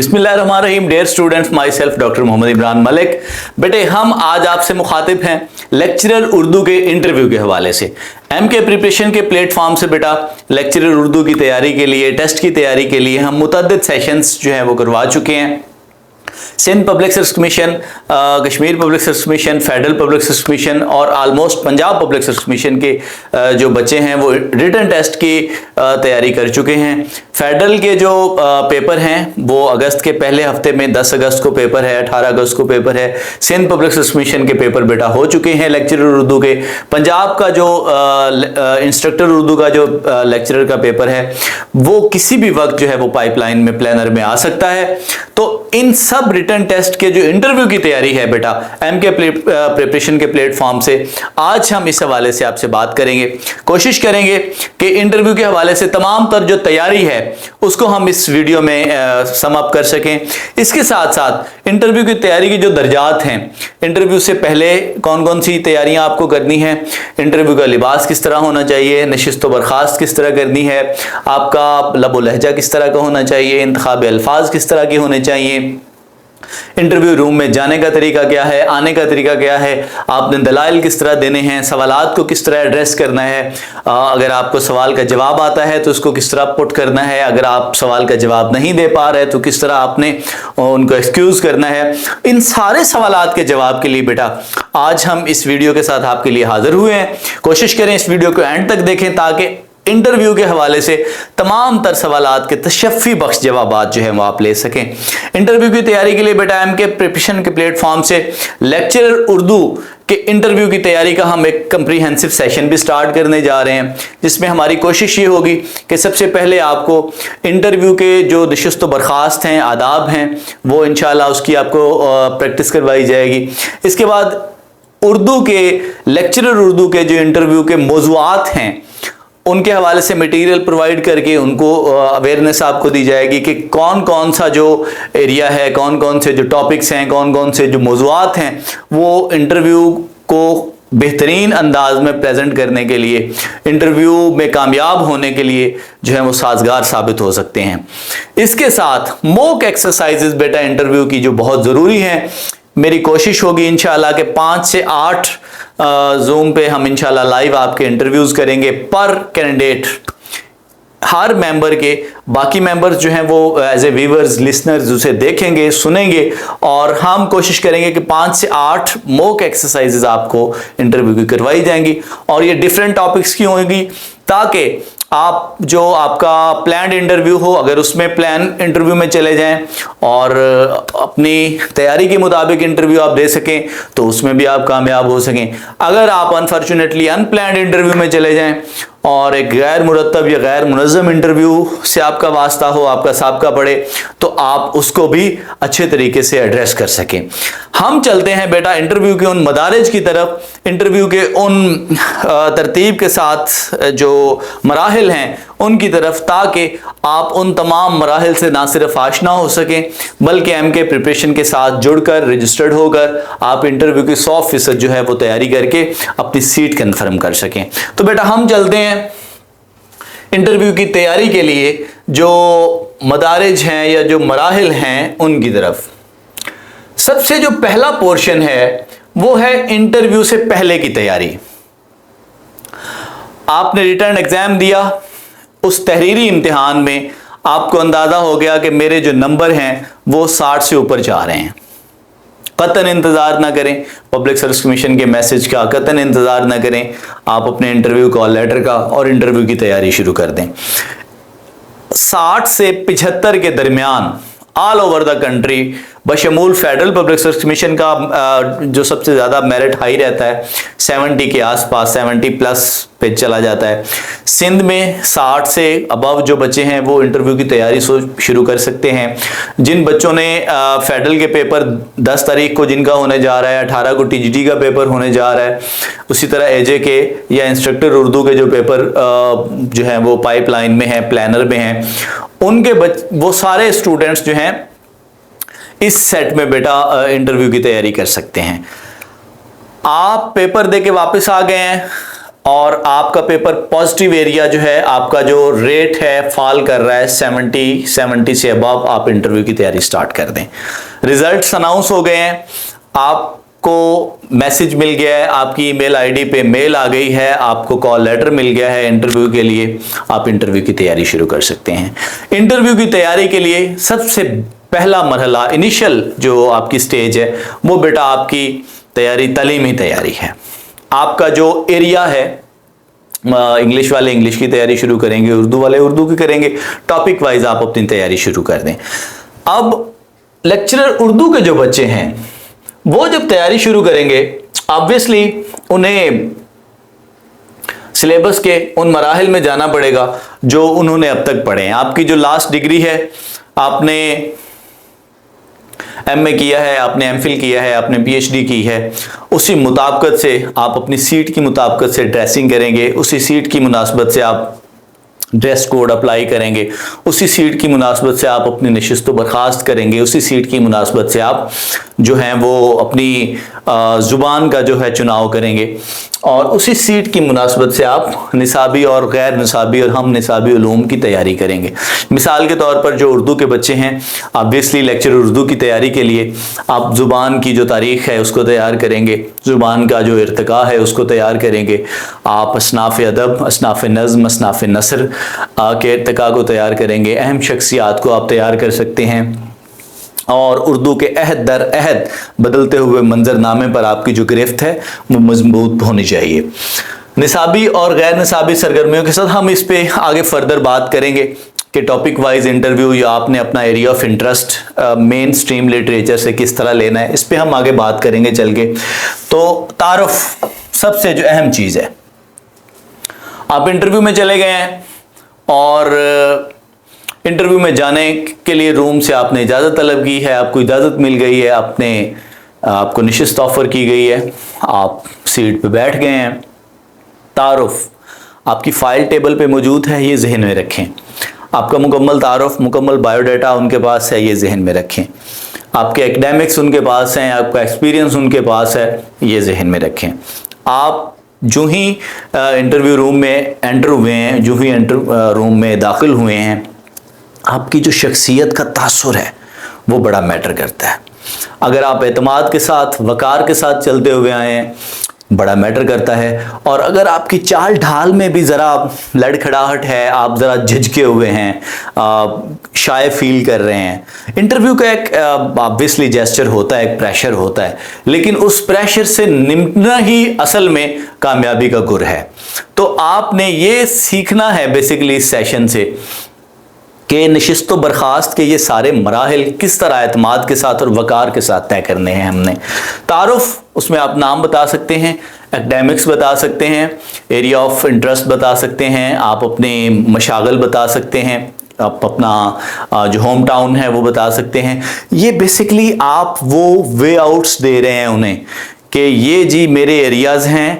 बिस्मिल्लाहिर्रहमानिर्रहीम। Dear students, myself doctor Mohammad Imran Malik. बेटे, हम आज आपसे मुखातिब हैं लेक्चरर उर्दू के इंटरव्यू के हवाले से। एमके प्रिपरेशन के प्लेटफॉर्म से बेटा लेक्चरर उर्दू की तैयारी के लिए, टेस्ट की तैयारी के लिए हम मुतअद्दिद सेशंस जो हैं वो करवा चुके हैं। Sindh public service commission, Kashmir public service commission, federal public service commission और almost Punjab public service commission के जो बच्चे हैं वो रिटन टेस्ट की तैयारी कर चुके हैं। फेडरल के जो पेपर हैं वो अगस्त के पहले हफ्ते में 10 अगस्त को पेपर है, 18 अगस्त को पेपर है। सिंध पब्लिक सर्विस कमीशन के पेपर बेटा हो चुके हैं लेक्चरर उर्दू के। पंजाब का जो इंस्ट्रक्टर उर्दू का जो लेक्चरर का पेपर है वो किसी भी वक्त जो है वो पाइपलाइन में प्लानर में आ सकता है। तो इन सब रिटन टेस्ट के जो इंटरव्यू की तैयारी है बेटा एमके प्रिपरेशन के प्लेटफॉर्म से, आज हम इस हवाले से आपसे बात करेंगे। कोशिश करेंगे कि इंटरव्यू के हवाले से तमाम तर जो तैयारी है उसको हम इस वीडियो में सम अप कर सकें। इसके साथ साथ इंटरव्यू की तैयारी की जो दर्जात हैं, इंटरव्यू से पहले कौन कौन सी तैयारियां आपको करनी है, इंटरव्यू का लिबास किस तरह होना चाहिए, नशिस्त व बर्खास्त किस तरह करनी है, आपका लब लहजा किस तरह का होना चाहिए, इंतखाब अल्फाज किस तरह के होने चाहिए, इंटरव्यू रूम में जाने का तरीका क्या है, आने का तरीका क्या है, आपने दलाइल किस तरह देने हैं, सवालात को किस तरह एड्रेस करना है, अगर आपको सवाल का जवाब आता है तो उसको किस तरह पुट करना है, अगर आप सवाल का जवाब नहीं दे पा रहे तो किस तरह आपने उनको एक्सक्यूज़ करना है। इन सारे सवालात के जवाब के लिए बेटा आज हम इस वीडियो के साथ आपके लिए हाजिर हुए हैं। कोशिश करें इस वीडियो को एंड तक देखें ताकि इंटरव्यू के हवाले से तमाम तर सवालात के तशफ़ी बख्श जवाबात जो है वो आप ले सकें। इंटरव्यू की तैयारी के लिए बेटा एमके प्रिपरेशन के प्लेटफॉर्म से लेक्चरर उर्दू के इंटरव्यू की तैयारी का हम एक कंप्रीहेंसिव सेशन भी स्टार्ट करने जा रहे हैं, जिसमें हमारी कोशिश ये होगी कि सबसे पहले आपको इंटरव्यू के जो नशिस्त व बर्खास्त हैं, आदाब हैं, वो इंशाल्लाह उसकी आपको प्रैक्टिस करवाई जाएगी। इसके बाद उर्दू के लेक्चरर उर्दू के जो इंटरव्यू के मौज़ूआत हैं उनके हवाले से मटेरियल प्रोवाइड करके उनको अवेयरनेस आपको दी जाएगी कि कौन कौन सा जो एरिया है, कौन कौन से जो टॉपिक्स हैं, कौन कौन से जो मौज़ूआत हैं वो इंटरव्यू को बेहतरीन अंदाज में प्रेजेंट करने के लिए, इंटरव्यू में कामयाब होने के लिए जो है वो साजगार साबित हो सकते हैं। इसके साथ मॉक एक्सरसाइजेज बेटा इंटरव्यू की जो बहुत ज़रूरी हैं, मेरी कोशिश होगी इंशाल्लाह कि 5 से 8 जूम पे हम इंशाल्लाह लाइव आपके इंटरव्यूज़ करेंगे पर कैंडिडेट। हर मेंबर के बाकी मेंबर्स जो हैं वो एज ए व्यूअर्स, लिसनर्स उसे देखेंगे, सुनेंगे और हम कोशिश करेंगे कि 5 से 8 मॉक एक्सरसाइजेज आपको इंटरव्यू की करवाई जाएंगी और ये डिफरेंट टॉपिक्स की होंगी ताकि आप जो आपका प्लान्ड इंटरव्यू हो अगर उसमें प्लान इंटरव्यू में चले जाएं और अपनी तैयारी के मुताबिक इंटरव्यू आप दे सकें तो उसमें भी आप कामयाब हो सकें। अगर आप अनफॉर्चुनेटली अनप्लान्ड इंटरव्यू में चले जाएं और एक गैर मुरतब या गैर मुनज़्ज़म इंटरव्यू से आपका वास्ता हो, आपका साबका पड़े, तो आप उसको भी अच्छे तरीके से एड्रेस कर सकें। हम चलते हैं बेटा इंटरव्यू के उन मदारिज की तरफ, इंटरव्यू के उन तरतीब के साथ जो मराहिल हैं उनकी तरफ, ताकि आप उन तमाम मराहिल से ना सिर्फ आशना हो सकें बल्कि एमके प्रिपरेशन के साथ जुड़कर, रजिस्टर्ड होकर आप इंटरव्यू की 100% जो है वो तैयारी करके अपनी सीट कन्फर्म कर सकें। तो बेटा हम चलते हैं इंटरव्यू की तैयारी के लिए जो मदारिज हैं या जो मराहिल हैं उनकी तरफ। सबसे जो पहला पोर्शन है वो है इंटरव्यू से पहले की तैयारी। आपने रिटर्न एग्जाम दिया, उस तहरीरी इम्तिहान में आपको अंदाज़ा हो गया कि मेरे जो नंबर हैं वो 60 से ऊपर जा रहे हैं। कतन इंतज़ार ना करें पब्लिक सर्विस कमीशन के मैसेज का, कतन इंतज़ार ना करें, आप अपने इंटरव्यू कॉल लेटर का और इंटरव्यू की तैयारी शुरू कर दें। 60 से 75 के दरमियान ऑल ओवर द कंट्री बशमूल फेडरल पब्लिक सर्विस कमीशन का जो सबसे ज़्यादा मेरिट हाई रहता है 70 के आसपास, 70 प्लस पे चला जाता है। सिंध में 60 से अबव जो बच्चे हैं वो इंटरव्यू की तैयारी शुरू कर सकते हैं। जिन बच्चों ने फेडरल के पेपर 10 तारीख को जिनका होने जा रहा है, 18 को टीजीटी का पेपर होने जा रहा है, उसी तरह एजे के या इंस्ट्रक्टर उर्दू के जो पेपर जो हैं वो पाइपलाइन में हैं, प्लानर में हैं, उनके वो सारे स्टूडेंट्स जो हैं इस सेट में बेटा इंटरव्यू की तैयारी कर सकते हैं। आप पेपर दे के वापस आ गए हैं, اور آپ کا پیپر پازیٹیو ایریا جو ہے آپ کا جو ریٹ ہے فال کر رہا ہے 70 سے ابو، آپ انٹرویو کی تیاری سٹارٹ کر دیں۔ ریزلٹس اناؤنس ہو گئے ہیں، آپ کو میسج مل گیا ہے، آپ کی ای میل آئی ڈی پہ میل آ گئی ہے، آپ کو کال لیٹر مل گیا ہے انٹرویو کے لیے، آپ انٹرویو کی تیاری شروع کر سکتے ہیں۔ انٹرویو کی تیاری کے لیے سب سے پہلا مرحلہ، انیشل جو آپ کی سٹیج ہے، وہ بیٹا آپ کی تیاری تعلیمی تیاری ہے۔ آپ کا جو ایریا ہے، انگلش والے انگلش کی تیاری شروع کریں گے، اردو والے اردو کی کریں گے، ٹاپک وائز آپ اپنی تیاری شروع کر دیں۔ اب لیکچرر اردو کے جو بچے ہیں وہ جب تیاری شروع کریں گے، آبویسلی انہیں سلیبس کے ان مراحل میں جانا پڑے گا جو انہوں نے اب تک پڑھے ہیں۔ آپ کی جو لاسٹ ڈگری ہے، آپ نے ایم اے کیا ہے، آپ نے ایم فل کیا ہے، آپ نے پی ایچ ڈی کی ہے، اسی مطابقت سے آپ اپنی سیٹ کی مطابقت سے ڈریسنگ کریں گے، اسی سیٹ کی مناسبت سے آپ ڈریس کوڈ اپلائی کریں گے، اسی سیٹ کی مناسبت سے آپ اپنی نشست و برخاست کریں گے، اسی سیٹ کی مناسبت سے آپ جو ہیں وہ اپنی زبان کا جو ہے چناؤ کریں گے، اور اسی سیٹ کی مناسبت سے آپ نصابی اور غیر نصابی اور ہم نصابی علوم کی تیاری کریں گے۔ مثال کے طور پر جو اردو کے بچے ہیں، آبویسلی لیکچر اردو کی تیاری کے لیے آپ زبان کی جو تاریخ ہے اس کو تیار کریں گے، زبان کا جو ارتقاء ہے اس کو تیار کریں گے، آپ اصناف ادب، اصناف نظم، اصناف نثر کے ارتقاء کو تیار کریں گے، اہم شخصیات کو آپ تیار کر سکتے ہیں، اور اردو کے عہد در عہد بدلتے ہوئے منظر نامے پر آپ کی جو گرفت ہے وہ مضبوط ہونی چاہیے۔ نصابی اور غیر نصابی سرگرمیوں کے ساتھ ہم اس پہ آگے فردر بات کریں گے کہ ٹاپک وائز انٹرویو یا آپ نے اپنا area of interest mainstream literature سے کس طرح لینا ہے، اس پہ ہم آگے بات کریں گے چل کے۔ تو تعارف سب سے جو اہم چیز ہے، آپ انٹرویو میں چلے گئے ہیں اور انٹرویو میں جانے کے لیے روم سے آپ نے اجازت طلب کی ہے، آپ کو اجازت مل گئی ہے، آپ کو نشست آفر کی گئی ہے، آپ سیٹ پہ بیٹھ گئے ہیں۔ تعارف آپ کی فائل ٹیبل پہ موجود ہے، یہ ذہن میں رکھیں۔ آپ کا مکمل تعارف، مکمل بایو ڈیٹا ان کے پاس ہے، یہ ذہن میں رکھیں۔ آپ کے ایکڈیمکس ان کے پاس ہیں، آپ کا ایکسپیرینس ان کے پاس ہے، یہ ذہن میں رکھیں۔ آپ جو ہی انٹرویو روم میں انٹر ہوئے ہیں، جو ہی روم میں داخل ہوئے ہیں، آپ کی جو شخصیت کا تاثر ہے وہ بڑا میٹر کرتا ہے۔ اگر آپ اعتماد کے ساتھ، وقار کے ساتھ چلتے ہوئے آئے ہیں، بڑا میٹر کرتا ہے، اور اگر آپ کی چال ڈھال میں بھی ذرا لڑکھڑاہٹ ہے، آپ ذرا جھجکے ہوئے ہیں، شائع فیل کر رہے ہیں، انٹرویو کا ایک آبویسلی جیسچر ہوتا ہے، ایک پریشر ہوتا ہے، لیکن اس پریشر سے نمٹنا ہی اصل میں کامیابی کا گر ہے۔ تو آپ نے یہ سیکھنا ہے بیسیکلی اس سیشن سے کہ نشست و برخاست کے یہ سارے مراحل کس طرح اعتماد کے ساتھ اور وقار کے ساتھ طے کرنے ہیں ہم نے۔ تعارف، اس میں آپ نام بتا سکتے ہیں، ایکڈیمکس بتا سکتے ہیں، ایریا آف انٹرسٹ بتا سکتے ہیں، آپ اپنے مشاغل بتا سکتے ہیں، آپ اپنا جو ہوم ٹاؤن ہے وہ بتا سکتے ہیں۔ یہ بیسیکلی آپ وہ وے آؤٹس دے رہے ہیں انہیں کہ یہ جی میرے ایریاز ہیں،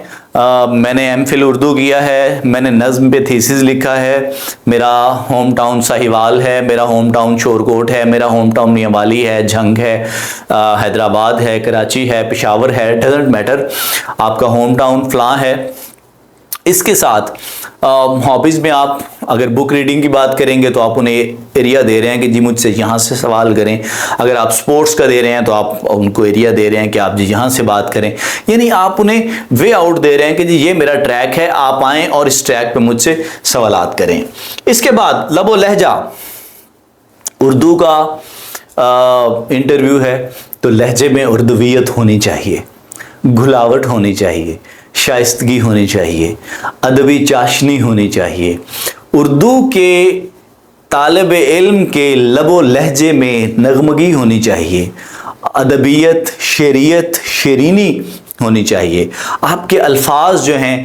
میں نے ایم فل اردو کیا ہے، میں نے نظم پہ تھیسز لکھا ہے، میرا ہوم ٹاؤن ساہیوال ہے، میرا ہوم ٹاؤن شورکوٹ ہے، میرا ہوم ٹاؤن میاوالی ہے، جھنگ ہے، حیدرآباد ہے، کراچی ہے، پشاور ہے، ڈزنٹ میٹر، آپ کا ہوم ٹاؤن فلاں ہے۔ اس کے ساتھ ہابیز میں آپ اگر بک ریڈنگ کی بات کریں گے تو آپ انہیں ایریا دے رہے ہیں کہ جی مجھ سے یہاں سے سوال کریں، اگر آپ سپورٹس کا دے رہے ہیں تو آپ ان کو ایریا دے رہے ہیں کہ آپ جی یہاں سے بات کریں، یعنی آپ انہیں وے آؤٹ دے رہے ہیں کہ جی یہ میرا ٹریک ہے، آپ آئیں اور اس ٹریک پہ مجھ سے سوالات کریں۔ اس کے بعد لب و لہجہ، اردو کا انٹرویو ہے تو لہجے میں اردویت ہونی چاہیے، گھلاوٹ ہونی چاہیے، شائستگی ہونی چاہیے، ادبی چاشنی ہونی چاہیے۔ اردو کے طالب علم کے لب و لہجے میں نغمگی ہونی چاہیے، ادبیت، شعریت، شیرینی ہونی چاہیے۔ آپ کے الفاظ جو ہیں،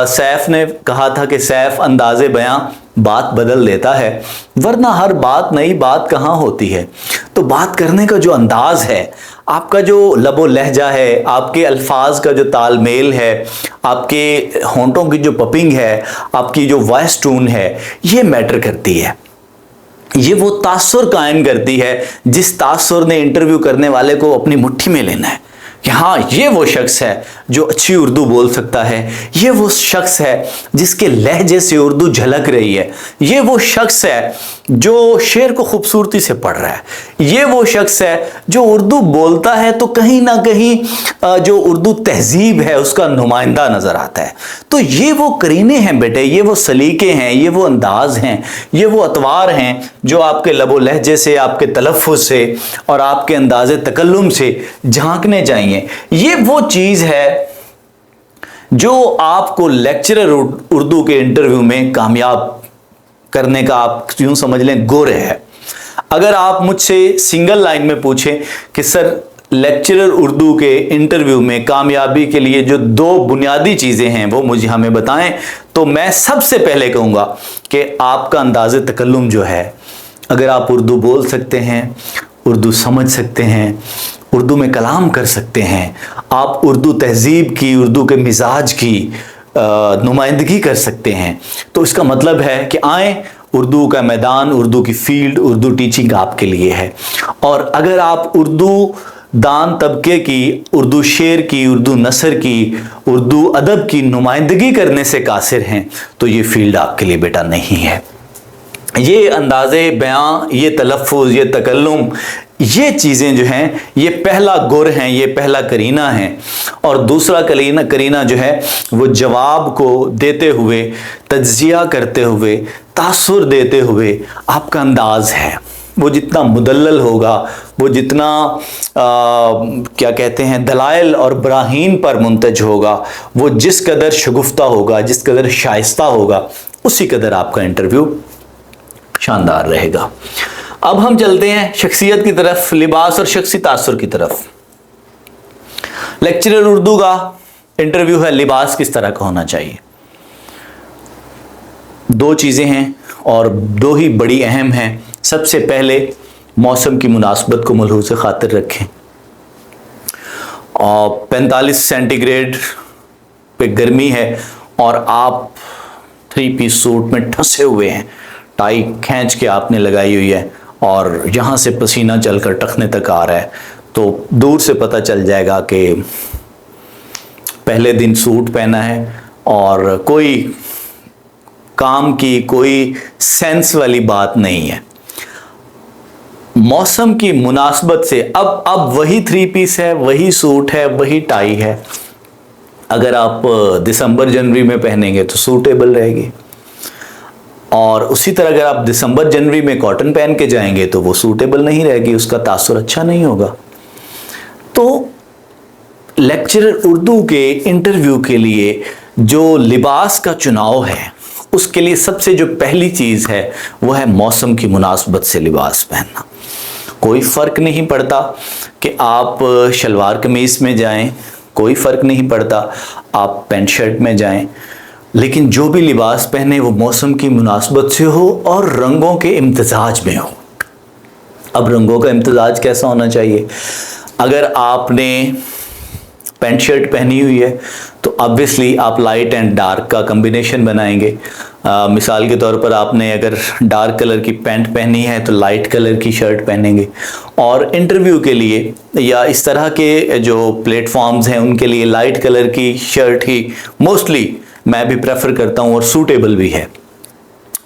سیف نے کہا تھا کہ سیف انداز بیاں بات بدل دیتا ہے، ورنہ ہر بات نئی بات کہاں ہوتی ہے۔ تو بات کرنے کا جو انداز ہے، آپ کا جو لب و لہجہ ہے، آپ کے الفاظ کا جو تال میل ہے، آپ کے ہونٹوں کی جو پپنگ ہے، آپ کی جو وائس ٹون ہے، یہ میٹر کرتی ہے۔ یہ وہ تاثر قائم کرتی ہے جس تاثر نے انٹرویو کرنے والے کو اپنی مٹھی میں لینا ہے کہ ہاں یہ وہ شخص ہے जो अच्छी उर्दू बोल सकता है, ये वो शख्स है जिसके लहजे से उर्दू झलक रही है, ये वो शख्स है जो शेर को खूबसूरती से पढ़ रहा है, ये वो शख्स है जो उर्दू बोलता है तो कहीं ना कहीं जो उर्दू तहजीब है उसका नुमाइंदा नज़र आता है। तो ये वो करीने हैं बेटे, ये वो सलीके हैं, ये वो अंदाज हैं, ये वो अतवार हैं जो आपके लबो लहजे से, आपके तलफ़्फ़ुज़ से और आपके अंदाज़े तकल्लुम से झांकने चाहिए। ये वो चीज़ है जो आपको लेक्चरर उर्दू के इंटरव्यू में कामयाब करने का, आप यूं समझ लें, गोरे है। अगर आप मुझसे सिंगल लाइन में पूछें कि सर लेक्चरर उर्दू के इंटरव्यू में कामयाबी के लिए जो 2 बुनियादी चीज़ें हैं वो मुझे हमें बताएं, तो मैं सबसे पहले कहूँगा कि आपका अंदाज़े तकल्लुम जो है, अगर आप उर्दू बोल सकते हैं, उर्दू समझ सकते हैं, उर्दू में कलाम कर सकते हैं, आप उर्दू तहजीब की, उर्दू के मिजाज की नुमाइंदगी कर सकते हैं, तो इसका मतलब है कि आएँ, उर्दू का मैदान, उर्दू की फील्ड, उर्दू टीचिंग आपके लिए है। और अगर आप उर्दू दान तबके की, उर्दू शेर की, उर्दू नसर की, उर्दू अदब की नुमाइंदगी करने से कासिर हैं, तो ये फील्ड आपके लिए बेटा नहीं है। ये अंदाज़े बयां, ये तलफ़्फ़ुज़, ये तकल्लुम, ये चीज़ें जो हैं, ये पहला गुर हैं, ये पहला करीना है। और दूसरा करीना जो है वो जवाब को देते हुए, तज्ज़िया करते हुए, तासुर देते हुए आपका अंदाज़ है। वो जितना मुदल्लल होगा, वो जितना क्या कहते हैं, दलाइल और बराहीन पर मुंतज होगा, वो जिस कदर शगुफ्ता होगा, जिस कदर शाइस्ता होगा, उसी कदर आपका इंटरव्यू शानदार रहेगा। अब हम चलते हैं शख्सियत की तरफ, लिबास और शख्सी तासुर की तरफ। लेक्चरर उर्दू का इंटरव्यू है, लिबास किस तरह का होना चाहिए। 2 चीज़ें हैं और 2 ही बड़ी अहम हैं। सबसे पहले मौसम की मुनासबत को मलहूज़ खातिर रखें। और 45 सेंटीग्रेड पे गर्मी है और आप 3 पीस सूट में ठसे हुए हैं, टाई खींच के आपने लगाई हुई है और यहाँ से पसीना चलकर टखने तक आ रहा है, तो दूर से पता चल जाएगा कि पहले दिन सूट पहना है और कोई काम की, कोई सेंस वाली बात नहीं है। मौसम की मुनासबत से अब वही 3 पीस है, वही सूट है, वही टाई है। अगर आप दिसंबर जनवरी में पहनेंगे तो सूटेबल रहेगी, और उसी तरह अगर आप दिसंबर जनवरी में कॉटन पहन के जाएंगे तो वो सूटेबल नहीं रहेगी, उसका तासुर अच्छा नहीं होगा। तो लेक्चरर उर्दू के इंटरव्यू के लिए जो लिबास का चुनाव है, उसके लिए सबसे जो पहली चीज़ है वो है मौसम की मुनासबत से लिबास पहनना। कोई फ़र्क नहीं पड़ता कि आप शलवार कमीज़ में जाएं, कोई फ़र्क नहीं पड़ता आप पैंट शर्ट में जाएं, लेकिन जो भी लिबास पहने वो मौसम की मुनासबत से हो और रंगों के इम्तिजाज में हो। अब रंगों का इम्तिजाज कैसा होना चाहिए? अगर आपने पैंट शर्ट पहनी हुई है तो ऑब्वियसली आप लाइट एंड डार्क का कम्बिनेशन बनाएंगे। मिसाल के तौर पर आपने अगर डार्क कलर की पैंट पहनी है तो लाइट कलर की शर्ट पहनेंगे, और इंटरव्यू के लिए या इस तरह के जो प्लेटफॉर्म्स हैं उनके लिए लाइट कलर की शर्ट ही मोस्टली मैं भी प्रेफर करता हूँ और सूटेबल भी है।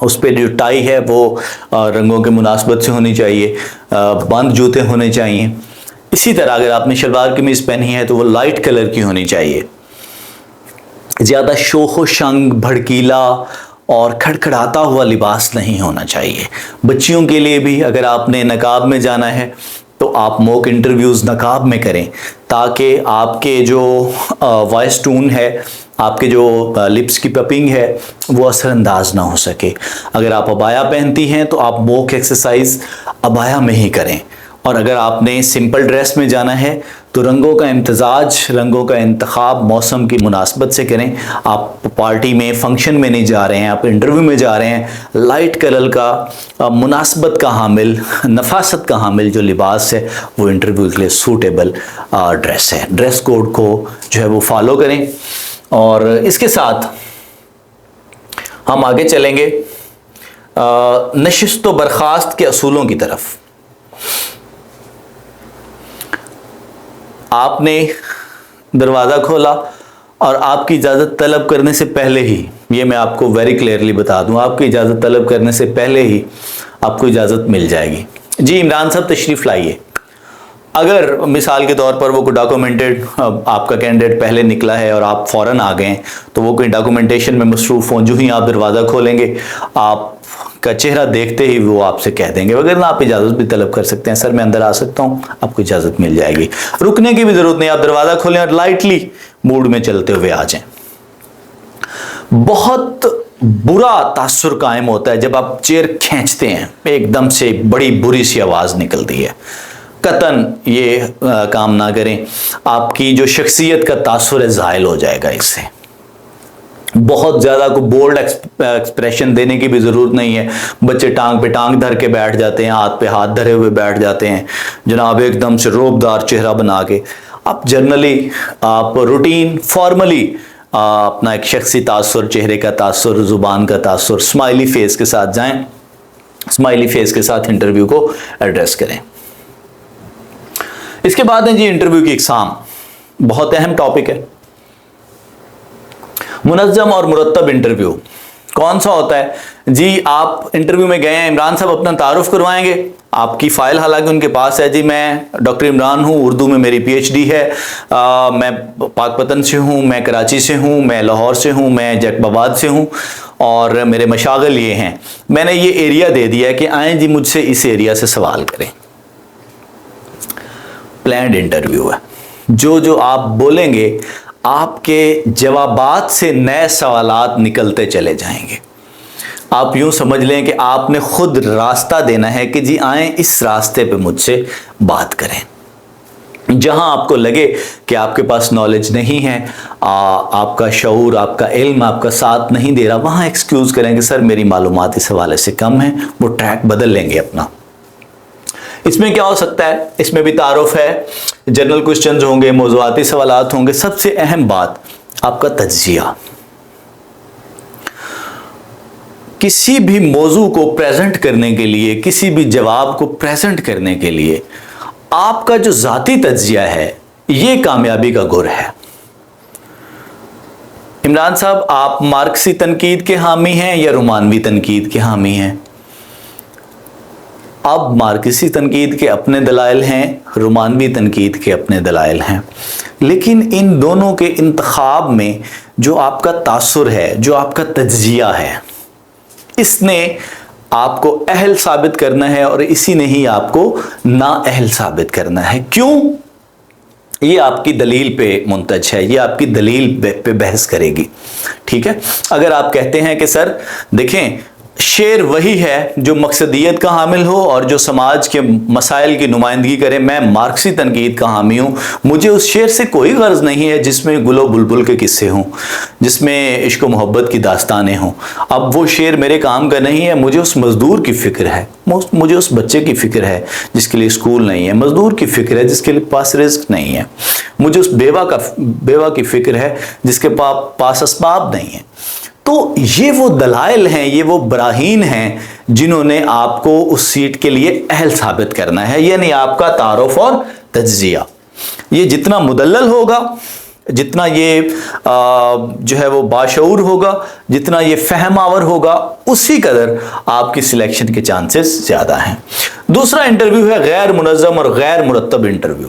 उस पर जो टाई है वो रंगों के मुनासबत से होनी चाहिए, बंद जूते होने चाहिए। इसी तरह अगर आपने शलवार कमीज़ पहनी है तो वो लाइट कलर की होनी चाहिए। ज़्यादा शोखो शंग, भड़कीला और खड़खड़ाता हुआ लिबास नहीं होना चाहिए। बच्चियों के लिए भी अगर आपने नकाब में जाना है तो आप मॉक इंटरव्यूज़ नकाब में करें, ताकि आपके जो वॉइस टोन है, आपके जो लिप्स की पपिंग है वो असरअंदाज ना हो सके। अगर आप अबाया पहनती हैं तो आप मॉक एक्सरसाइज अबाया में ही करें। और अगर आपने सिंपल ड्रेस में जाना है तो रंगों का इम्तजाज, रंगों का इंतखाब मौसम की मुनासबत से करें। आप पार्टी में, फंक्शन में नहीं जा रहे हैं, आप इंटरव्यू में जा रहे हैं, लाइट कलर का मुनासबत का हामिल, नफासत का हामिल जो लिबास है वो इंटरव्यू के लिए सूटेबल ड्रेस है। ड्रेस कोड को जो है वो फॉलो करें। और इसके साथ हम आगे चलेंगे नशिस्त व बर्खास्त के असूलों की तरफ। आपने दरवाज़ा खोला اور آپ کی اجازت طلب کرنے سے پہلے ہی، یہ میں آپ کو ویری کلیئرلی بتا دوں، آپ کی اجازت طلب کرنے سے پہلے ہی آپ کو اجازت مل جائے گی۔ جی عمران صاحب تشریف لائیے۔ اگر مثال کے طور پر وہ کوئی ڈاکومنٹڈ آپ کا کینڈیڈیٹ پہلے نکلا ہے اور آپ فوراً آ گئے ہیں، تو وہ کوئی ڈاکومنٹیشن میں مصروف ہوں، جو ہی آپ دروازہ کھولیں گے آپ کا چہرہ دیکھتے ہی وہ آپ سے کہہ دیں گے، وغیرہ آپ اجازت بھی طلب کر سکتے ہیں، سر میں اندر آ سکتا ہوں، آپ کو اجازت مل جائے گی۔ رکنے کی بھی ضرورت نہیں، آپ دروازہ کھولیں اور لائٹلی موڈ میں چلتے ہوئے آ جائیں۔ بہت برا تاثر قائم ہوتا ہے جب آپ چیئر کھینچتے ہیں، ایک دم سے بڑی بری سی آواز نکلتی ہے۔ قطعاً یہ کام نہ کریں، آپ کی جو شخصیت کا تاثر ہے زائل ہو جائے گا اس سے۔ بہت زیادہ کو بولڈ ایکسپریشن دینے کی بھی ضرورت نہیں ہے، بچے ٹانگ پہ ٹانگ دھر کے بیٹھ جاتے ہیں، ہاتھ پہ ہاتھ دھرے ہوئے بیٹھ جاتے ہیں جناب، ایک دم سے روبدار چہرہ بنا کے۔ آپ جنرلی آپ روٹین فارملی اپنا ایک شخصی تاثر، چہرے کا تاثر، زبان کا تاثر، اسمائلی فیس کے ساتھ جائیں، اسمائلی فیس کے ساتھ انٹرویو کو ایڈریس کریں۔ اس کے بعد ہے جی انٹرویو کی اقسام، بہت اہم ٹاپک ہے۔ منظم اور مرتب انٹرویو کون سا ہوتا ہے؟ جی آپ انٹرویو میں گئے ہیں، عمران صاحب اپنا تعارف کروائیں گے، آپ کی فائل حالانکہ ان کے پاس ہے، جی میں ڈاکٹر عمران ہوں، اردو میں میری پی ایچ ڈی ہے، میں پاک پتن سے ہوں، میں کراچی سے ہوں، میں لاہور سے ہوں، میں جیکب آباد سے ہوں، اور میرے مشاغل یہ ہیں، میں نے یہ ایریا دے دیا ہے کہ آئیں جی مجھ سے اس ایریا سے سوال کریں۔ پلانڈ انٹرویو ہے، جو آپ بولیں گے آپ کے جوابات سے نئے سوالات نکلتے چلے جائیں گے۔ آپ یوں سمجھ لیں کہ آپ نے خود راستہ دینا ہے کہ جی آئیں اس راستے پہ مجھ سے بات کریں۔ جہاں آپ کو لگے کہ آپ کے پاس نالج نہیں ہے، آپ کا شعور، آپ کا علم آپ کا ساتھ نہیں دے رہا، وہاں ایکسکیوز کریں کہ سر میری معلومات اس حوالے سے کم ہیں، وہ ٹریک بدل لیں گے اپنا۔ اس میں کیا ہو سکتا ہے؟ اس میں بھی تعارف ہے، جنرل کوسچنز ہوں گے، موضوعاتی سوالات ہوں گے، سب سے اہم بات آپ کا تجزیہ۔ کسی بھی موضوع کو پریزنٹ کرنے کے لیے، کسی بھی جواب کو پریزنٹ کرنے کے لیے آپ کا جو ذاتی تجزیہ ہے یہ کامیابی کا گر ہے۔ عمران صاحب آپ مارکسی تنقید کے حامی ہیں یا رومانوی تنقید کے حامی ہیں؟ اب مارکسی تنقید کے اپنے دلائل ہیں، رومانوی تنقید کے اپنے دلائل ہیں، لیکن ان دونوں کے انتخاب میں جو آپ کا تاثر ہے، جو آپ کا تجزیہ ہے، اس نے آپ کو اہل ثابت کرنا ہے اور اسی نے ہی آپ کو نااہل ثابت کرنا ہے۔ کیوں؟ یہ آپ کی دلیل پہ منتج ہے، یہ آپ کی دلیل پہ بحث کرے گی، ٹھیک ہے؟ اگر آپ کہتے ہیں کہ سر دیکھیں شعر وہی ہے جو مقصدیت کا حامل ہو اور جو سماج کے مسائل کی نمائندگی کرے، میں مارکسی تنقید کا حامی ہوں، مجھے اس شعر سے کوئی غرض نہیں ہے جس میں گل و بلبل کے قصے ہوں، جس میں عشق و محبت کی داستانیں ہوں۔ اب وہ شعر میرے کام کا نہیں ہے، مجھے اس مزدور کی فکر ہے، مجھے اس بچے کی فکر ہے جس کے لیے اسکول نہیں ہے، مزدور کی فکر ہے جس کے لیے پاس رزق نہیں ہے، مجھے اس بیوہ کی فکر ہے جس کے پاس اسباب نہیں ہیں۔ تو یہ وہ دلائل ہیں، یہ وہ براہین ہیں جنہوں نے آپ کو اس سیٹ کے لیے اہل ثابت کرنا ہے، یعنی آپ کا تعارف اور تجزیہ۔ یہ جتنا مدلل ہوگا، جتنا یہ جو ہے وہ باشعور ہوگا، جتنا یہ فہم آور ہوگا، اسی قدر آپ کی سلیکشن کے چانسز زیادہ ہیں۔ دوسرا انٹرویو ہے غیر منظم اور غیر مرتب انٹرویو۔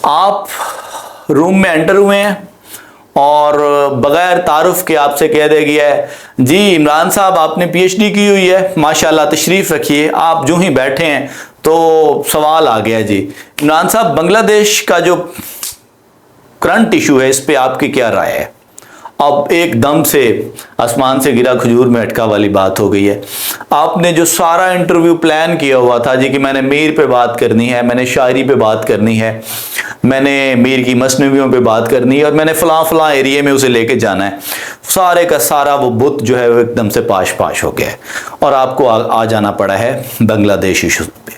آپ روم میں انٹر ہوئے ہیں اور بغیر تعارف کے آپ سے کہہ دیا گیا ہے جی عمران صاحب آپ نے پی ایچ ڈی کی ہوئی ہے، ماشاءاللہ تشریف رکھیے۔ آپ جو ہی بیٹھے ہیں تو سوال آ گیا، جی عمران صاحب بنگلہ دیش کا جو کرنٹ ایشو ہے اس پہ آپ کی کیا رائے ہے؟ اب ایک دم سے آسمان سے گرا کھجور میں اٹکا والی بات ہو گئی ہے۔ آپ نے جو سارا انٹرویو پلان کیا ہوا تھا جی کہ میں نے میر پہ بات کرنی ہے، میں نے شاعری پہ بات کرنی ہے، میں نے میر کی مثنویوں پہ بات کرنی ہے اور میں نے فلاں ایریے میں اسے لے کے جانا ہے، سارے کا سارا وہ بت جو ہے وہ ایک دم سے پاش ہو گیا ہے اور آپ کو آ جانا پڑا ہے بنگلہ دیش ایشو پہ۔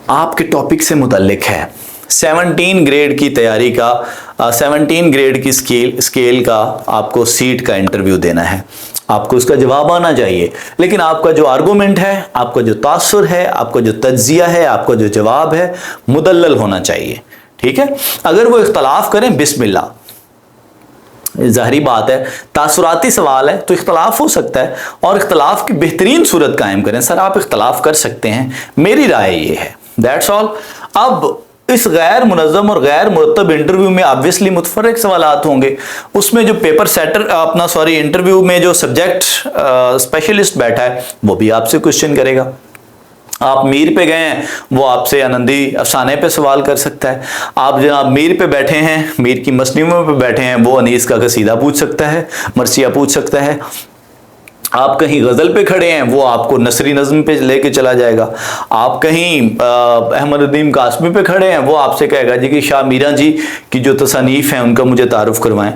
آپ کے ٹاپک سے متعلق ہے 17 گریڈ کی تیاری کا، 17 گریڈ کی اسکیل کا آپ کو سیٹ کا انٹرویو دینا ہے، آپ کو اس کا جواب آنا چاہیے، لیکن آپ کا جو آرگومنٹ ہے، آپ کا جو تاثر ہے، آپ کا جو تجزیہ ہے، آپ کا جو جواب ہے مدلل ہونا چاہیے، ठीक है, अगर वो इख्तलाफ करें बिस्मिल्लाह, ज़ाहिरी बात है तासुराती सवाल है तो इख्तलाफ हो सकता है, और इख्तलाफ की बेहतरीन सूरत कायम करें। सर आप इख्तलाफ कर सकते हैं, मेरी राय ये है, दैट्स ऑल। अब इस गैर मुनज़्ज़म और गैर मुरतब इंटरव्यू में ऑब्वियसली मुतफर्रिक सवालात होंगे। उसमें जो पेपर सेटर इंटरव्यू में जो सब्जेक्ट स्पेशलिस्ट बैठा है वो भी आपसे क्वेश्चन करेगा। आप मीर पे गए हैं, वो आपसे आनंदी अफसाने पे सवाल कर सकता है। आप जनाब मीर पे बैठे हैं, मीर की मसनीमों पे बैठे हैं, वो अनीस का कसीदा पूछ सकता है, मरसिया पूछ सकता है। आप कहीं गज़ल पे खड़े हैं, वो आपको नसरी नज़्म पे लेके चला जाएगा। आप कहीं अहमदुद्दीन कासमी पे खड़े हैं, वो आपसे कहेगा जी कि शाह मीरा जी की जो तसानीफ़ हैं उनका मुझे तारुफ करवाएं।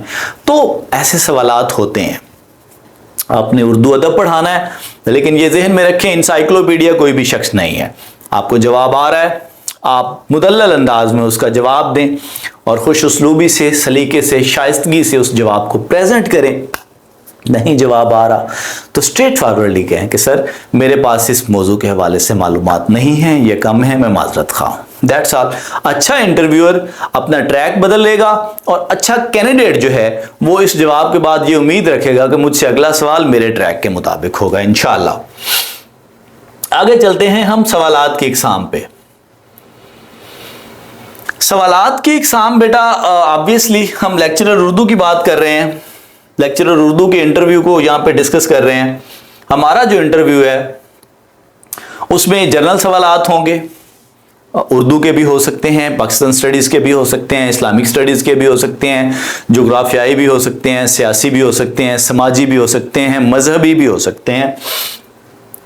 तो ऐसे सवालात होते हैं। आपने उर्दू अदब पढ़ाना है, लेकिन ये जहन में रखें इंसाइक्लोपीडिया कोई भी शख्स नहीं है। आपको जवाब आ रहा है, आप मुदल्लल अंदाज में उसका जवाब दें और खुश उसलूबी से, सलीके से, शाइस्तगी से उस जवाब को प्रेजेंट करें। नहीं जवाब आ रहा तो स्ट्रेट फॉरवर्डली कहें कि सर मेरे पास इस मौजू के हवाले से मालूमात नहीं है, ये कम है, मैं माजरत खा हूं। That's all. अच्छा इंटरव्यूअर अपना ट्रैक बदल लेगा और अच्छा कैंडिडेट जो है वो इस जवाब के बाद ये उम्मीद रखेगा कि मुझसे अगला सवाल मेरे ट्रैक के मुताबिक होगा इंशाअल्लाह। आगे चलते हैं हम सवालात की इकसाम पे। सवालात की इकसाम बेटा ऑब्वियसली हम लेक्चरर उर्दू की बात कर रहे हैं, लेक्चरर उर्दू के इंटरव्यू को यहाँ पे डिस्कस कर रहे हैं। हमारा जो इंटरव्यू है उसमें जनरल सवालात होंगे, उर्दू के भी हो सकते हैं, पाकिस्तान स्टडीज़ के भी हो सकते हैं, इस्लामिक स्टडीज़ के भी हो सकते हैं, जोग्राफियाई भी हो सकते हैं, सियासी भी हो सकते हैं, समाजी भी हो सकते हैं, मजहबी भी हो सकते हैं,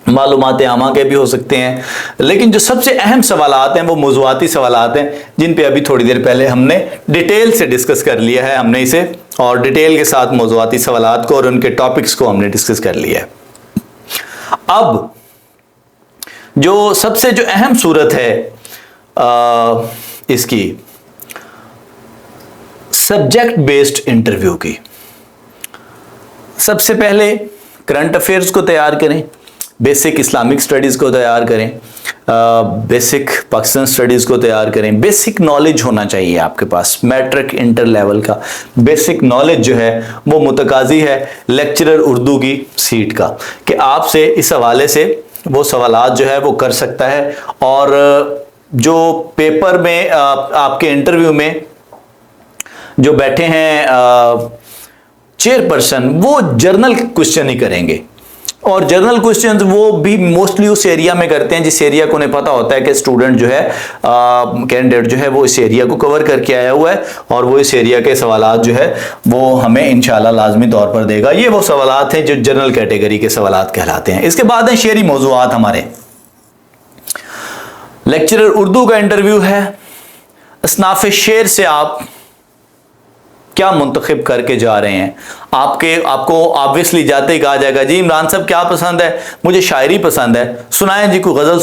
मालूमात आमा के भी हो सकते हैं। लेकिन जो सबसे अहम सवालात हैं वो मौज़ूआती सवालात हैं, जिन पे अभी थोड़ी देर पहले हमने डिटेल से डिस्कस कर लिया है हमने इसे, और डिटेल के साथ मौज़ूआती सवालात को और उनके टॉपिक्स को हमने डिस्कस कर लिया है। अब जो सबसे जो अहम सूरत है इसकी सब्जेक्ट बेस्ड इंटरव्यू की, सबसे पहले करंट अफेयर्स को तैयार करें, बेसिक इस्लामिक स्टडीज़ को तैयार करें, बेसिक पाकिस्तान स्टडीज़ को तैयार करें। बेसिक नॉलेज होना चाहिए आपके पास, मैट्रिक इंटर लेवल का बेसिक नॉलेज जो है वो मुतकाज़ी है लेक्चरर उर्दू की सीट का, कि आपसे इस हवाले से वो सवालात जो है वो कर सकता है। और जो पेपर में आपके इंटरव्यू में जो बैठे हैं चेयरपर्सन, वो जर्नल क्वेश्चन ही करेंगे, और जर्नल क्वेश्चंस वो भी मोस्टली उस एरिया में करते हैं जिस एरिया को उन्हें पता होता है कि स्टूडेंट जो है कैंडिडेट जो है वो इस एरिया को कवर करके आया हुआ है, और वो इस एरिया के सवालात जो है वो हमें इंशाल्लाह लाजमी तौर पर देगा। ये वो सवालात हैं जो जनरल कैटेगरी के सवालात कहलाते हैं। इसके बाद हैं शेरी मौज़ूआत। हमारे लेक्चरर उर्दू का इंटरव्यू है, असनाफ़ शेर से आप क्या मुंतखब करके जा रहे हैं। आपको ऑब्वियसली जाते ही कहा जाएगा जी इमरान साहब क्या पसंद है, मुझे शायरी पसंद है, सुनाएं जी कोई गज़ल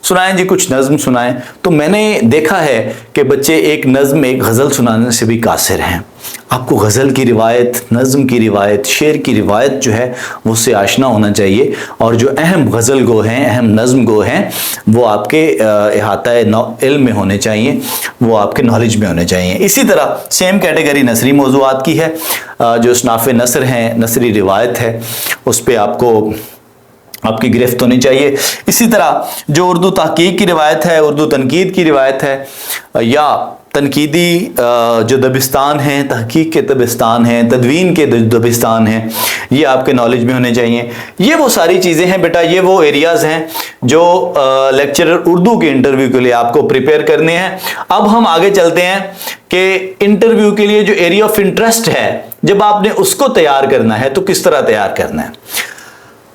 सुनाएं जी कुछ नज़्म सुनाएं। तो मैंने देखा है कि बच्चे एक नज़्म एक गज़ल सुनाने से भी कासिर हैं। आपको गज़ल की रिवायत, नज़्म की रिवायत, शेर की रिवायत जो है वो उससे आशना होना चाहिए, और जो अहम गज़ल गो हैं, अहम नज़्म गो हैं, वो आपके इहाता इल्म में होने चाहिए, वो आपके नॉलेज में होने चाहिए। इसी तरह सेम कैटेगरी नसरी मौज़ूआत की है, जो असनाफ़े नसर हैं, नसरी रिवायत है, उस पर आपकी गिरफ्त होनी चाहिए। इसी तरह जो उर्दू तहकीक की रिवायत है, उर्दू तनकीद की रिवायत है, या तनकीदी जो दबिस्तान हैं, तहकीक के दबिस्तान हैं, तदवीन के दबिस्तान हैं, ये आपके नॉलेज में होने चाहिए। ये वो सारी चीज़ें हैं बेटा, ये वो एरियाज़ हैं जो लेक्चरर उर्दू के इंटरव्यू के लिए आपको प्रिपेयर करने हैं। अब हम आगे चलते हैं कि इंटरव्यू के लिए जो एरिया ऑफ इंटरेस्ट है, जब आपने उसको तैयार करना है तो किस तरह तैयार करना है।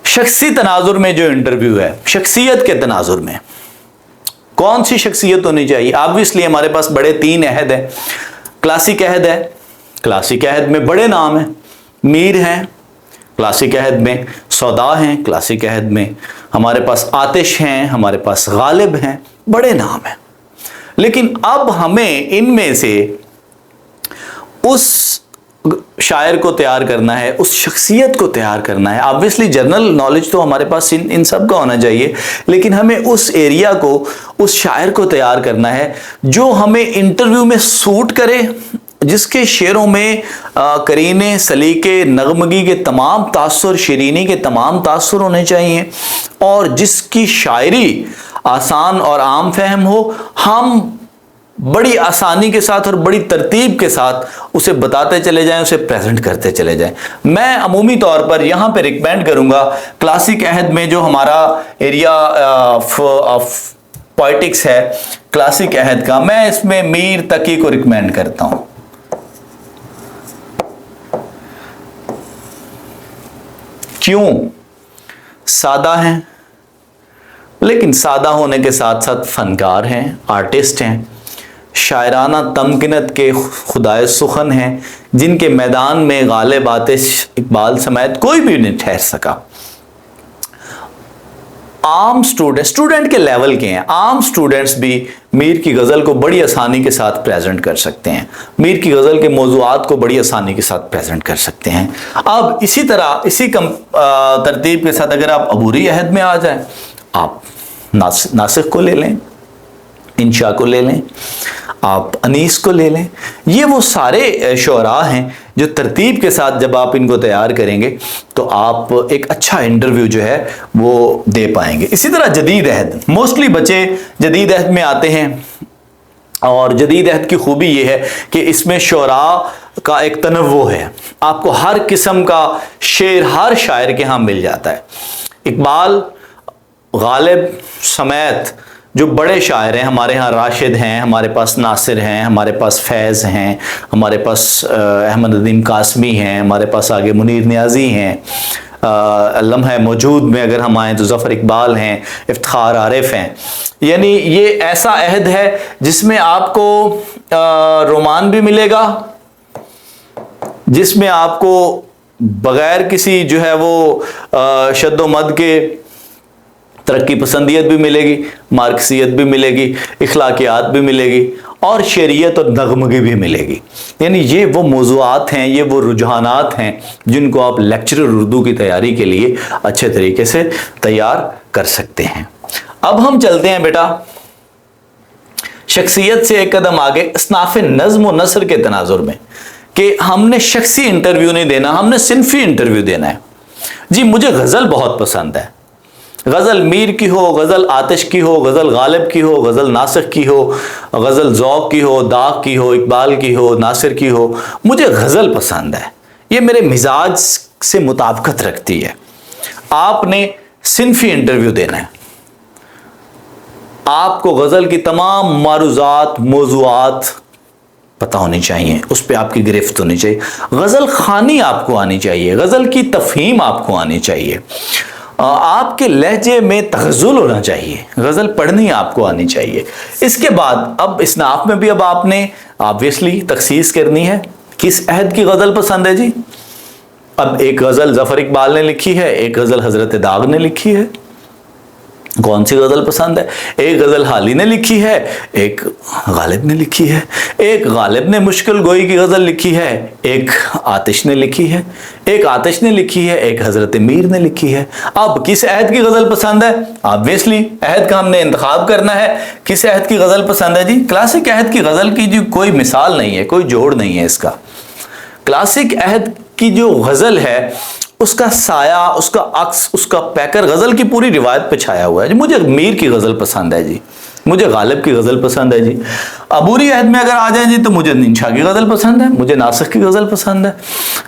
शख्सी तनाजुर में जो इंटरव्यू है, शख्सियत के तनाजुर में कौन सी शख्सियत होनी चाहिए। ऑब्वियसली हमारे पास बड़े 3 अहद हैं। क्लासिक अहद है, क्लासिक अहद में बड़े नाम हैं, मीर हैं, क्लासिक अहद में सौदा हैं, क्लासिक अहद में हमारे पास आतिश हैं, हमारे पास गालिब हैं, बड़े नाम हैं। लेकिन अब हमें इनमें से उस शायर को तैयार करना है, उस शख्सियत को तैयार करना है। ऑब्वियसली जनरल नॉलेज तो हमारे पास इन सब का होना चाहिए, लेकिन हमें उस एरिया को, उस शायर को तैयार करना है जो हमें इंटरव्यू में सूट करे, जिसके शेरों में करीने, सलीके, नगमगी के तमाम तासुर, शीरीनी के तमाम तासुर होने चाहिए, और जिसकी शायरी आसान और आम फहम हो। हम बड़ी आसानी के साथ और बड़ी तरतीब के साथ उसे बताते चले जाएं, उसे प्रेजेंट करते चले जाएं। मैं अमूमी तौर पर यहाँ पे रिकमेंड करूँगा क्लासिक अहद में जो हमारा एरिया ऑफ पोइटिक्स है क्लासिक अहद का, मैं इसमें मीर तकी को रिकमेंड करता हूँ। क्यों? सादा हैं, लेकिन सादा होने के साथ साथ फनकार हैं, आर्टिस्ट हैं, शायराना तमकिनत के खुदाए सुखन हैं, जिनके मैदान में गालिब आतिश, इकबाल समेत कोई भी नहीं ठहर सका। आम स्टूडेंट के लेवल के हैं, आम स्टूडेंट्स भी मीर की गज़ल को बड़ी आसानी के साथ प्रेजेंट कर सकते हैं, मीर की गज़ल के मौज़ूआत को बड़ी आसानी के साथ प्रेजेंट कर सकते हैं। अब इसी तरह, इसी तरतीब के साथ अगर आप अबूरी अहद में आ जाएं, आप नासिख को ले लें, इंशा को ले लें, आप अनीस को ले लें, ये वो सारे शुअरा हैं जो तरतीब के साथ जब आप इनको तैयार करेंगे तो आप एक अच्छा इंटरव्यू जो है वो दे पाएंगे। इसी तरह जदीद अहद, मोस्टली बच्चे जदीद अहद में आते हैं, और जदीद अहद की खूबी ये है कि इसमें शुअरा का एक तनव्वु है, आपको हर किस्म का शेर हर शायर के यहाँ मिल जाता है। इकबाल, गालिब समेत जो बड़े शायर हैं हमारे यहाँ, राशिद हैं, हमारे पास नासिर हैं, हमारे पास फैज़ हैं, हमारे पास अहमद नदीम कासमी हैं, हमारे पास आगे मुनीर नियाज़ी हैं, लम्हा मौजूद में अगर हम आएँ तो ज़फ़र इकबाल हैं, इफ्तिखार आरिफ हैं। यानी ये ऐसा अहद है जिसमें आपको रोमान भी मिलेगा, जिसमें आपको बग़ैर किसी जो है वो शद्दो मद के तरक्की पसंदियत भी मिलेगी, मार्क्सियत भी मिलेगी, इखलाकियात भी मिलेगी, और शरीयत और नगमगी भी मिलेगी। यानी ये वो मौज़ूआत हैं, ये वो रुझानात हैं जिनको आप लेक्चरर उर्दू की तैयारी के लिए अच्छे तरीके से तैयार कर सकते हैं। अब हम चलते हैं बेटा शख्सियत से एक कदम आगे, इस्नाफ़े नज़्म व नसर के तनाजुर में, कि हमने शख्सी इंटरव्यू नहीं देना, हमने सिनफी इंटरव्यू देना है। जी मुझे गज़ल बहुत पसंद है, गज़ल मीर की हो, गज़ल आतिश की हो, गज़ल गालिब की हो, गज़ल नासिख की हो, गज़ल ज़ौक़ की हो, दाग की हो, इकबाल की हो, नासिर की हो, मुझे गज़ल पसंद है, ये मेरे मिजाज से मुताबिकत रखती है। आपने सिनफी इंटरव्यू देना है, आपको गज़ल की तमाम मारूज़ात, मौज़ूआत पता होनी चाहिए, उस पर आपकी गिरफ्त होनी चाहिए, गज़ल खानी आपको आनी चाहिए, गज़ल की तफ़हीम आपको आनी चाहिए, आपके लहजे में तग़ज़्ज़ुल होना चाहिए, गज़ल पढ़नी आपको आनी चाहिए। इसके बाद अब इस्नाफ़ में भी अब आपने ऑब्वियसली तख़सीस करनी है, किस अहद की गज़ल पसंद है जी। अब एक गज़ल ज़फ़र इकबाल ने लिखी है, एक गज़ल हज़रत दाग ने लिखी है, कौन सी गज़ल पसंद है? एक गज़ल हाली ने लिखी है, एक गालिब ने लिखी है, एक गालिब ने मुश्किल गोई की गज़ल लिखी है, एक आतिश ने लिखी है, एक आतिश ने लिखी है, एक हज़रत मीर ने लिखी है। अब किस अहद की गज़ल पसंद है? ऑब्वियसली अहद का हमने इंतखाब करना है, किस अहद की गज़ल पसंद है जी। क्लासिक अहद की गज़ल की जो कोई मिसाल नहीं है, कोई जोड़ नहीं है इसका। क्लासिक अहद की जो गज़ल है उसका साया, उसका अक्स, उसका पैकर गज़ल की पूरी रिवायत पे छाया हुआ है जी। मुझे मीर की गज़ल पसंद है जी, मुझे गालिब की गज़ल पसंद है जी। अबूरी अहद में अगर आ जाए जी तो मुझे इंशा की गज़ल पसंद है, मुझे नासिख की गज़ल पसंद है।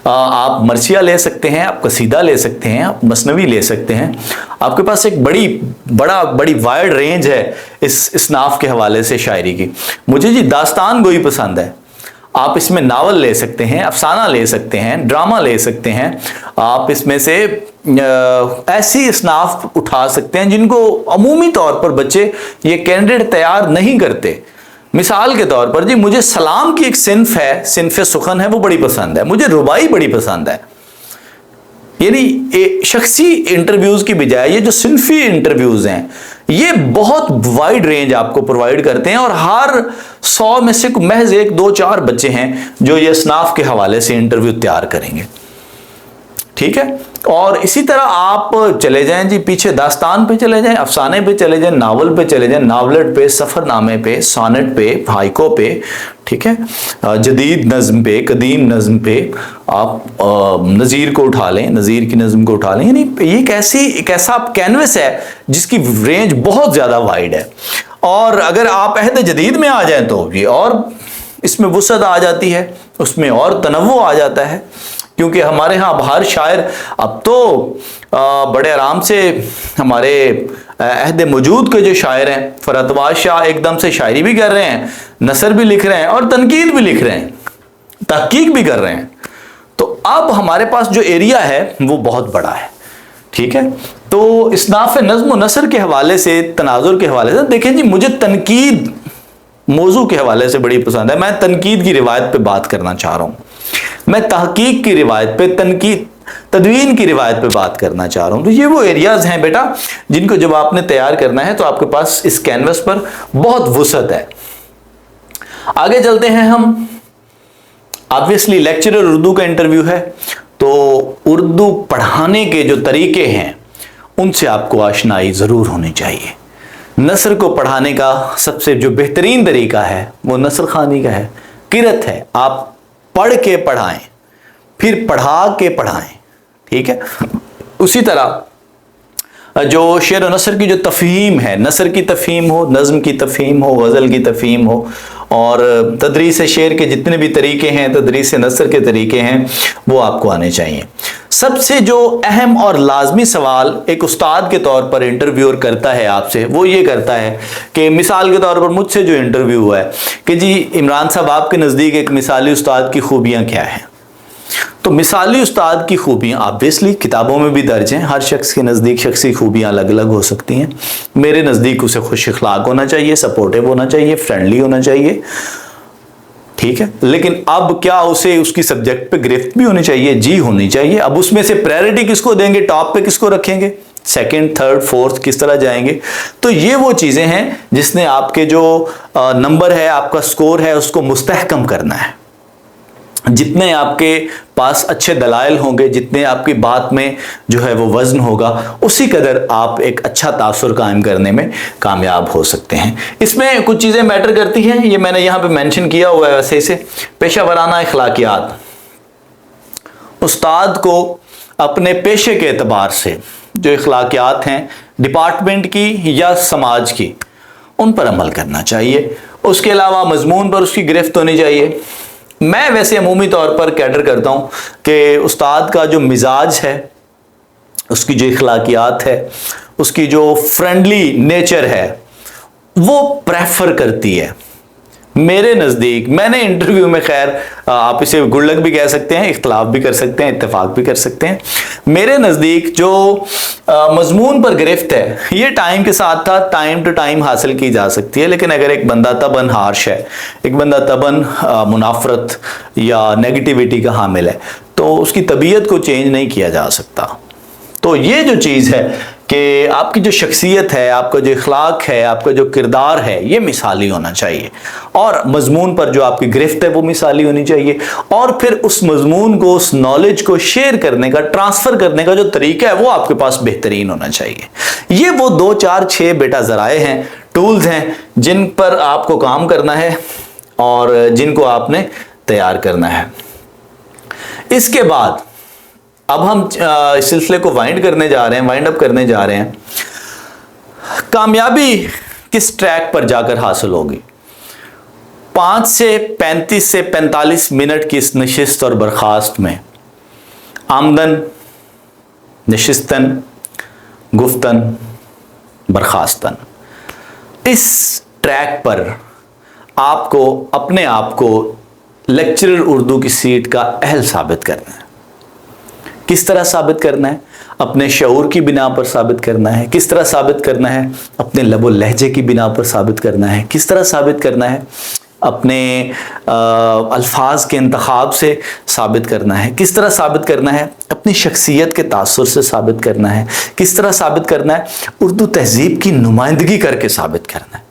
आप मरसिया ले सकते हैं, आप कसीदा ले सकते हैं, आप मसनवी ले सकते हैं। आपके पास एक बड़ी वाइड रेंज है इस इस्नाफ़ के हवाले से शायरी की। मुझे जी दास्तान गोई पसंद है, आप इसमें नावल ले सकते हैं, अफसाना ले सकते हैं, ड्रामा ले सकते हैं, आप इसमें से ऐसी इस्नाफ़ उठा सकते हैं जिनको अमूमी तौर पर बच्चे ये कैंडिडेट तैयार नहीं करते। मिसाल के तौर पर जी मुझे सलाम की एक सिन्फ है, सिन्फ सुखन है, वो बड़ी पसंद है, मुझे रुबाई बड़ी पसंद है। यानी शख्सी इंटरव्यूज़ की बजाय ये जो सिनफी इंटरव्यूज़ हैं, یہ بہت وائڈ رینج آپ کو پرووائڈ کرتے ہیں، اور ہر 100 میں سے محض 1 2 4 بچے ہیں جو یہ اصناف کے حوالے سے انٹرویو تیار کریں گے، ٹھیک ہے۔ اور اسی طرح آپ چلے جائیں جی پیچھے، داستان پہ چلے جائیں، افسانے پہ چلے جائیں، ناول پہ چلے جائیں، ناولٹ پہ، سفر نامے پہ، سونٹ پہ، ہائیکو پہ، ٹھیک ہے، جدید نظم پہ، قدیم نظم پہ، آپ نظیر کو اٹھا لیں، نظیر کی نظم کو اٹھا لیں، یعنی یہ ایک ایسا کینوس ہے جس کی رینج بہت زیادہ وائڈ ہے۔ اور اگر آپ عہد جدید میں آ جائیں تو یہ اور اس میں وسعت آ جاتی ہے، اس میں اور تنوع آ جاتا ہے، کیونکہ ہمارے ہاں ہر شاعر اب تو بڑے آرام سے ہمارے عہد موجود کے جو شاعر ہیں، فراتواز شاہ ایک دم سے شاعری بھی کر رہے ہیں، نثر بھی لکھ رہے ہیں، اور تنقید بھی لکھ رہے ہیں، تحقیق بھی کر رہے ہیں۔ تو اب ہمارے پاس جو ایریا ہے وہ بہت بڑا ہے، ٹھیک ہے۔ تو اصناف نظم و نثر کے حوالے سے، تناظر کے حوالے سے دیکھیں جی، مجھے تنقید موضوع کے حوالے سے بڑی پسند ہے، میں تنقید کی روایت پہ بات کرنا چاہ رہا ہوں، میں تحقیق کی روایت پہ، تدوین کی روایت پہ بات کرنا چاہ رہا ہوں۔ تو یہ وہ ایریاز ہیں بیٹا جن کو جب آپ نے تیار کرنا ہے تو آپ کے پاس اس کینوس پر بہت وسعت ہے۔ آگے چلتے ہیں ہم، آبویسلی لیکچرر اردو کا انٹرویو ہے، تو اردو پڑھانے کے جو طریقے ہیں ان سے آپ کو آشنائی ضرور ہونی چاہیے۔ نثر کو پڑھانے کا سب سے جو بہترین طریقہ ہے وہ نثر خوانی کا ہے، قرأت ہے، آپ پڑھ کے پڑھائیں، پھر پڑھا کے پڑھائیں، ٹھیک ہے۔ اسی طرح جو شعر و نثر کی جو تفہیم ہے، نثر کی تفہیم ہو، نظم کی تفہیم ہو، غزل کی تفہیم ہو، اور تدریس شعر کے جتنے بھی طریقے ہیں، تدریس نثر کے طریقے ہیں، وہ آپ کو آنے چاہیے۔ سب سے جو اہم اور لازمی سوال ایک استاد کے طور پر انٹرویور کرتا ہے آپ سے، وہ یہ کرتا ہے کہ مثال کے طور پر مجھ سے جو انٹرویو ہوا ہے کہ جی عمران صاحب آپ کے نزدیک ایک مثالی استاد کی خوبیاں کیا ہیں؟ تو مثالی استاد کی خوبیاں آبویسلی کتابوں میں بھی درج ہیں، ہر شخص کے نزدیک شخصی خوبیاں الگ الگ ہو سکتی ہیں۔ میرے نزدیک اسے خوش اخلاق ہونا چاہیے، سپورٹیو ہونا چاہیے، فرینڈلی ہونا چاہیے، ٹھیک ہے۔ لیکن اب کیا اسے اس کی سبجیکٹ پہ گرفت بھی ہونی چاہیے؟ جی ہونی چاہیے۔ اب اس میں سے پریورٹی کس کو دیں گے، ٹاپ پہ کس کو رکھیں گے، سیکنڈ، تھرڈ، فورتھ کس طرح جائیں گے؟ تو یہ وہ چیزیں ہیں جس نے آپ کے جو نمبر ہے، آپ کا سکور ہے، اس کو مستحکم کرنا ہے۔ جتنے آپ کے پاس اچھے دلائل ہوں گے، جتنے آپ کی بات میں جو ہے وہ وزن ہوگا، اسی قدر آپ ایک اچھا تاثر قائم کرنے میں کامیاب ہو سکتے ہیں۔ اس میں کچھ چیزیں میٹر کرتی ہیں، یہ میں نے یہاں پہ مینشن کیا ہوا ہے ویسے سے۔ پیشہ ورانہ اخلاقیات، استاد کو اپنے پیشے کے اعتبار سے جو اخلاقیات ہیں ڈپارٹمنٹ کی یا سماج کی، ان پر عمل کرنا چاہیے۔ اس کے علاوہ مضمون پر اس کی گرفت ہونی چاہیے۔ میں ویسے عمومی طور پر کیڈر کرتا ہوں کہ استاد کا جو مزاج ہے، اس کی جو اخلاقیات ہے، اس کی جو فرینڈلی نیچر ہے، وہ پریفر کرتی ہے۔ میرے نزدیک، میں نے انٹرویو میں، خیر آپ اسے گڈ لک بھی کہہ سکتے ہیں، اختلاف بھی کر سکتے ہیں، اتفاق بھی کر سکتے ہیں، میرے نزدیک جو مضمون پر گرفت ہے یہ ٹائم کے ساتھ تھا، ٹائم ٹو ٹائم حاصل کی جا سکتی ہے۔ لیکن اگر ایک بندہ طبعاً ہارش ہے، ایک بندہ طبعاً منافرت یا نیگیٹیوٹی کا حامل ہے، تو اس کی طبیعت کو چینج نہیں کیا جا سکتا۔ تو یہ جو چیز ہے کہ آپ کی جو شخصیت ہے، آپ کا جو اخلاق ہے، آپ کا جو کردار ہے، یہ مثالی ہونا چاہیے، اور مضمون پر جو آپ کی گرفت ہے وہ مثالی ہونی چاہیے، اور پھر اس مضمون کو، اس نالج کو شیئر کرنے کا، ٹرانسفر کرنے کا جو طریقہ ہے وہ آپ کے پاس بہترین ہونا چاہیے۔ یہ وہ 2 4 6 بیٹا ذرائع ہیں، ٹولز ہیں، جن پر آپ کو کام کرنا ہے اور جن کو آپ نے تیار کرنا ہے۔ اس کے بعد اب ہم اس سلسلے کو وائنڈ اپ کرنے جا رہے ہیں۔ کامیابی کس ٹریک پر جا کر حاصل ہوگی؟ 5 سے 35 سے 45 منٹ کی اس نشست اور برخاست میں آمدن، نشستن، گفتن، برخاستن، اس ٹریک پر آپ کو اپنے آپ کو لیکچرر اردو کی سیٹ کا اہل ثابت کرنا ہے۔ کس طرح ثابت کرنا ہے؟ اپنے شعور کی بنا پر ثابت کرنا ہے۔ کس طرح ثابت کرنا ہے؟ اپنے لب و لہجے کی بنا پر ثابت کرنا ہے۔ کس طرح ثابت کرنا ہے؟ اپنے الفاظ کے انتخاب سے ثابت کرنا ہے. کس طرح ثابت کرنا ہے؟ اپنی شخصیت کے تاثر سے ثابت کرنا ہے. کس طرح ثابت کرنا ہے؟ اردو تہذیب کی نمائندگی کر کے ثابت کرنا ہے.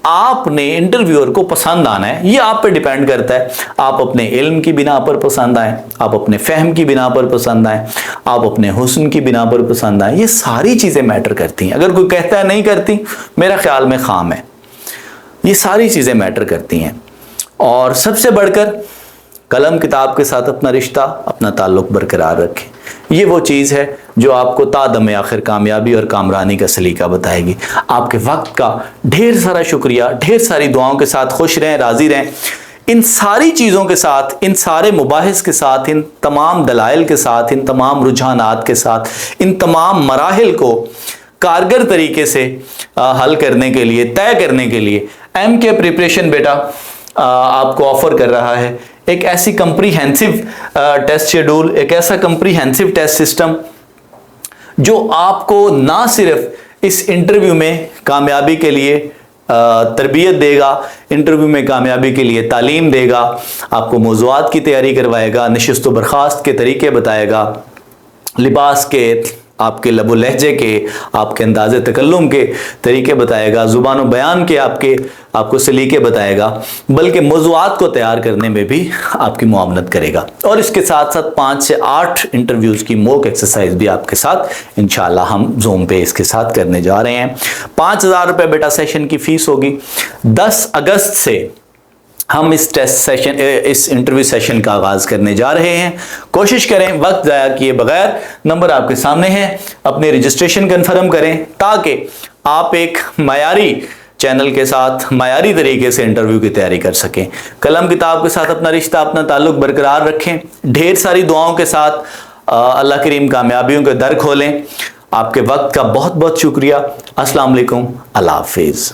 آپ نے انٹرویور کو پسند آنا ہے، یہ آپ پہ ڈیپینڈ کرتا ہے. آپ اپنے علم کی بنا پر پسند آئیں، آپ اپنے فہم کی بنا پر پسند آئیں، آپ اپنے حسن کی بنا پر پسند آئیں. یہ ساری چیزیں میٹر کرتی ہیں. اگر کوئی کہتا ہے نہیں کرتی، میرا خیال میں خام ہے. یہ ساری چیزیں میٹر کرتی ہیں. اور سب سے بڑھ کر قلم کتاب کے ساتھ اپنا رشتہ، اپنا تعلق برقرار رکھیں. یہ وہ چیز ہے جو آپ کو تا دم آخر کامیابی اور کامرانی کا سلیقہ بتائے گی. آپ کے وقت کا ڈھیر سارا شکریہ. ڈھیر ساری دعاؤں کے ساتھ خوش رہیں، راضی رہیں. ان ساری چیزوں کے ساتھ، ان سارے مباحث کے ساتھ، ان تمام دلائل کے ساتھ، ان تمام رجحانات کے ساتھ، ان تمام مراحل کو کارگر طریقے سے حل کرنے کے لیے، طے کرنے کے لیے ایم کے پریپریشن بیٹا آپ کو آفر کر رہا ہے ایک ایسی کمپریہنسو ٹیسٹ شیڈول، ایک ایسا کمپریہنسو ٹیسٹ سسٹم جو آپ کو نہ صرف اس انٹرویو میں کامیابی کے لیے تربیت دے گا، انٹرویو میں کامیابی کے لیے تعلیم دے گا، آپ کو موضوعات کی تیاری کروائے گا، نشست و برخاست کے طریقے بتائے گا، لباس کے، آپ کے لب و لہجے کے، آپ کے انداز تکلم کے طریقے بتائے گا، زبان و بیان کے آپ کو سلیقے بتائے گا، بلکہ موضوعات کو تیار کرنے میں بھی آپ کی معاونت کرے گا. اور اس کے ساتھ ساتھ 5 سے 8 انٹرویوز کی موک ایکسرسائز بھی آپ کے ساتھ انشاءاللہ ہم زوم پہ اس کے ساتھ کرنے جا رہے ہیں. 5,000 روپے بیٹا سیشن کی فیس ہوگی. 10 اگست سے ہم اس انٹرویو سیشن کا آغاز کرنے جا رہے ہیں. کوشش کریں وقت ضائع کیے بغیر، نمبر آپ کے سامنے ہے، اپنے رجسٹریشن کنفرم کریں تاکہ آپ ایک معیاری چینل کے ساتھ معیاری طریقے سے انٹرویو کی تیاری کر سکیں. قلم کتاب کے ساتھ اپنا رشتہ، اپنا تعلق برقرار رکھیں. ڈھیر ساری دعاؤں کے ساتھ اللہ کریم کامیابیوں کے در کھولیں. آپ کے وقت کا بہت بہت شکریہ. السلام علیکم. اللہ حافظ.